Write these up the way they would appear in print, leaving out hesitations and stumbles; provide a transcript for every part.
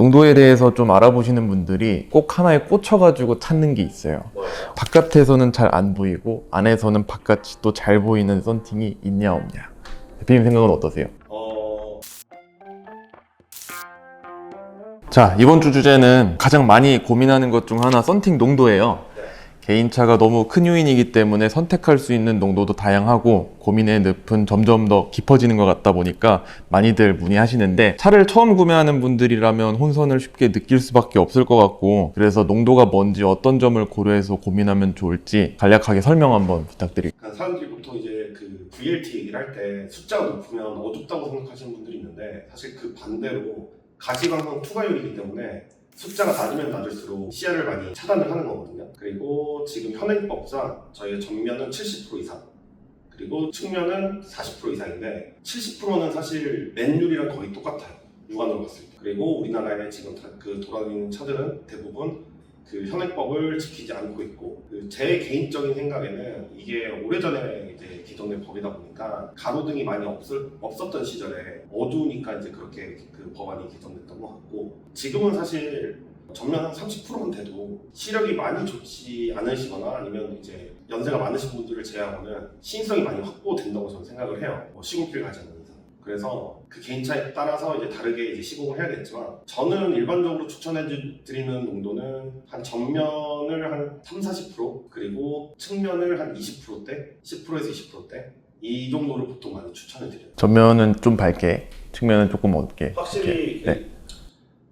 농도에 대해서 좀 알아보시는 분들이 꼭 하나에 꽂혀가지고 찾는 게 있어요. 바깥에서는 잘 안 보이고 안에서는 바깥이 또 잘 보이는 썬팅이 있냐 없냐. 대표님 생각은 어떠세요? 자, 이번 주 주제는 가장 많이 고민하는 것 중 하나 썬팅 농도예요. 개인차가 너무 큰 요인이기 때문에 선택할 수 있는 농도도 다양하고 고민의 늪은 점점 더 깊어지는 것 같다 보니까 많이들 문의하시는데, 차를 처음 구매하는 분들이라면 혼선을 쉽게 느낄 수밖에 없을 것 같고, 그래서 농도가 뭔지 어떤 점을 고려해서 고민하면 좋을지 간략하게 설명 한번 부탁드릴게요. 사람들이 보통 이제 그 VLT 얘기를 할 때 숫자가 높으면 어둡다고 생각하시는 분들이 있는데, 사실 그 반대로 가시광선 투과율이기 때문에 숫자가 낮으면 낮을수록 시야를 많이 차단을 하는 거거든요. 그리고 지금 현행법상 저희의 전면은 70% 이상, 그리고 측면은 40% 이상인데 70%는 사실 맨율이랑 거의 똑같아요, 육안으로 봤을 때. 그리고 우리나라에 지금 그 돌아다니는 차들은 대부분 그 현행법을 지키지 않고 있고, 제 개인적인 생각에는 이게 오래전에 이제 기존의 법이다 보니까 가로등이 많이 없었던 시절에 어두우니까 이제 그렇게 그 법안이 개정됐던 것 같고, 지금은 사실 전면 한 30%만 돼도 시력이 많이 좋지 않으시거나 아니면 이제 연세가 많으신 분들을 제외하고는 시인성이 많이 확보된다고 저는 생각을 해요. 시공필 가지 않는 이상. 그래서 그 개인차에 따라서 이제 다르게 이제 시공을 해야겠지만, 저는 일반적으로 추천해 드리는 농도는 한 전면을 한 30-40%, 그리고 측면을 한 20%대, 10%에서 20%대, 이 정도를 보통 많이 추천해 드려요. 전면은 좀 밝게, 측면은 조금 어둡게. 확실히 네.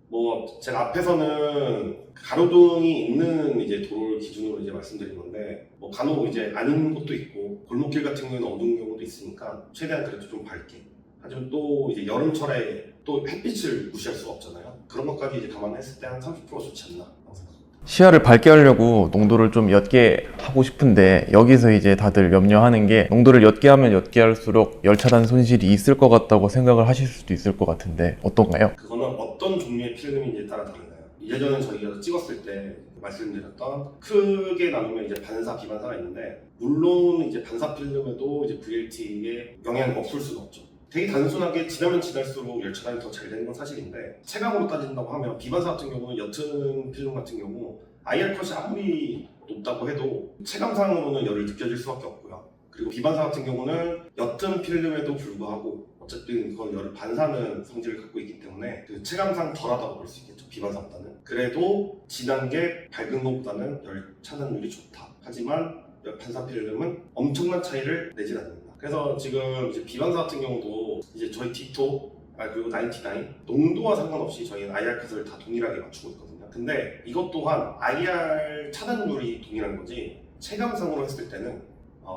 뭐 제가 앞에서는 가로등이 있는 이제 도로를 기준으로 이제 말씀드린 건데, 뭐 간혹 이제 아닌 곳도 있고 골목길 같은 경우에는 어두운 경우도 있으니까 최대한 그래도 좀 밝게. 하지만 또 이제 여름철에 또 햇빛을 무시할 수가 없잖아요. 그런 것까지 이제 감안했을 때 한 30% 좋지 않나 생각합니다. 시야를 밝게 하려고 농도를 좀 옅게 하고 싶은데, 여기서 이제 다들 염려하는 게, 농도를 옅게 하면 옅게 할수록 열차단 손실이 있을 것 같다고 생각을 하실 수도 있을 것 같은데 어떤가요? 그거는 어떤 종류의 필름인지에 따라 다르나요? 예전에 저희가 찍었을 때 말씀드렸던 크게 나누면 이제 반사, 비반사가 있는데, 물론 이제 반사 필름에도 이제 VLT에 영향이 없을 수는 없죠. 되게 단순하게 지나면 지날수록 열차단이 더 잘 되는 건 사실인데, 체감으로 따진다고 하면 비반사 같은 경우는 옅은 필름 같은 경우 IR 컷이 아무리 높다고 해도 체감상으로는 열을 느껴질 수밖에 없고요. 그리고 비반사 같은 경우는 옅은 필름에도 불구하고 어쨌든 그건 열을 반사하는 성질을 갖고 있기 때문에 그 체감상 덜하다고 볼 수 있겠죠, 비반사보다는. 그래도 진한 게 밝은 것보다는 열 차단율이 좋다. 하지만 반사 필름은 엄청난 차이를 내진 않는다. 그래서 지금 이제 비반사 같은 경우도 이제 저희 디토 그리고 99 농도와 상관없이 저희는 IR 컷을 다 동일하게 맞추고 있거든요. 근데 이것 또한 IR 차단율이 동일한 거지, 체감상으로 했을 때는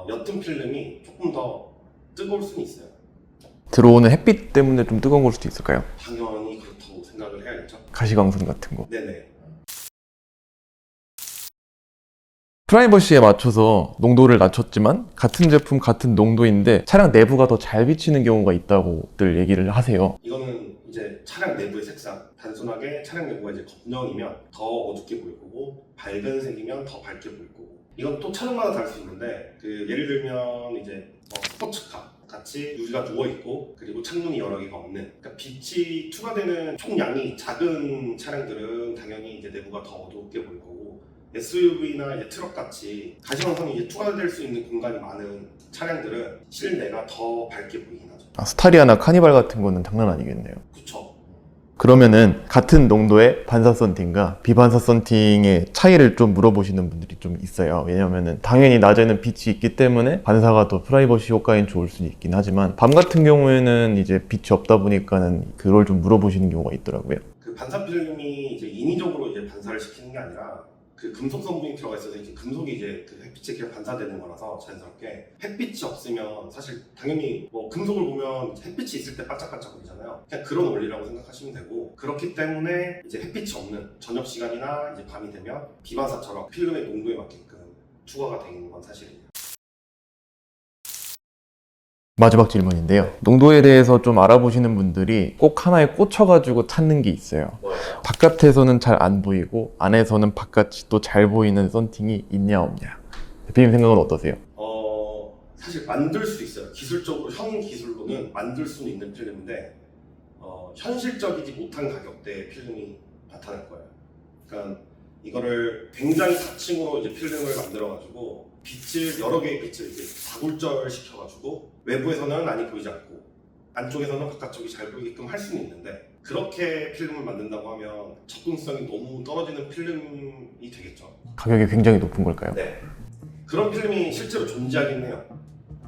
옅은 필름이 조금 더 뜨거울 수는 있어요. 들어오는 햇빛 때문에 좀 뜨거운 걸 수도 있을까요? 당연히 그렇다고 생각을 해야겠죠. 가시광선 같은 거. 네네. 프라이버시에 맞춰서 농도를 낮췄지만 같은 제품 같은 농도인데 차량 내부가 더 잘 비치는 경우가 있다고들 얘기를 하세요. 이거는 이제 차량 내부의 색상, 단순하게 차량 내부가 이제 검정이면 더 어둡게 보일 거고, 밝은 색이면 더 밝게 보일 거고, 이건 또 차량마다 다를 수 있는데, 예를 들면 이제 스포츠카 같이 유리가 누워있고 그리고 창문이 여러 개가 없는, 그러니까 빛이 추가되는 총량이 작은 차량들은 당연히 이제 내부가 더 어둡게 보일 거고, SUV나 이제 트럭 같이 가시광선이 이제 추가될 수 있는 공간이 많은 차량들은 실내가 더 밝게 보이긴 하죠. 스타리아나 카니발 같은 거는 장난 아니겠네요. 그쵸. 그러면은 같은 농도의 반사 썬팅과 비반사 썬팅의 차이를 좀 물어보시는 분들이 좀 있어요. 왜냐면은 당연히 낮에는 빛이 있기 때문에 반사가 더 프라이버시 효과엔 좋을 수는 있긴 하지만, 밤 같은 경우에는 이제 빛이 없다 보니까는 그걸 좀 물어보시는 경우가 있더라고요. 그 반사 필름이 이제 인위적으로 이제 반사를 시키는 게 아니라 그 금속 성분이 들어가 있어서 이제 금속이 이제 그 햇빛에 그냥 반사되는 거라서 자연스럽게, 햇빛이 없으면 사실 당연히 뭐 금속을 보면 햇빛이 있을 때 반짝반짝 거리잖아요. 그냥 그런 원리라고 생각하시면 되고, 그렇기 때문에 이제 햇빛이 없는 저녁 시간이나 이제 밤이 되면 비반사처럼 필름의 농도에 맞게끔 추가가 되는 건 사실이에요. 마지막 질문인데요. 농도에 대해서 좀 알아보시는 분들이 꼭 하나에 꽂혀가지고 찾는 게 있어요. 바깥에서는 잘 안 보이고 안에서는 바깥이 또 잘 보이는 썬팅이 있냐 없냐. 대표님 생각은 어떠세요? 사실 만들 수 있어요. 기술적으로, 형 기술로는 만들 수는 있는 필름인데, 현실적이지 못한 가격대의 필름이 나타날 거예요. 그러니까 이거를 굉장히 다층으로 이제 필름을 만들어가지고 빛을 여러 개의 빛을 이제 다굴절 시켜가지고 외부에서는 많이 보이지 않고 안쪽에서는 바깥쪽이 잘 보이게끔 할 수는 있는데 그렇게 필름을 만든다고 하면 접근성이 너무 떨어지는 필름이 되겠죠. 가격이 굉장히 높은 걸까요? 네. 그런 필름이 실제로 존재하긴 해요.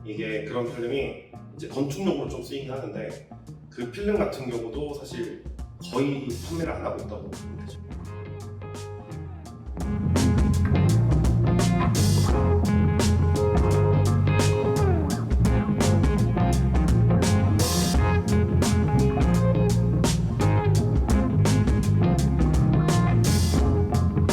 이게 그런 필름이 이제 건축용으로 좀 쓰이긴 하는데 그 필름 같은 경우도 사실 거의 판매를 안 하고 있다고 보면 되죠.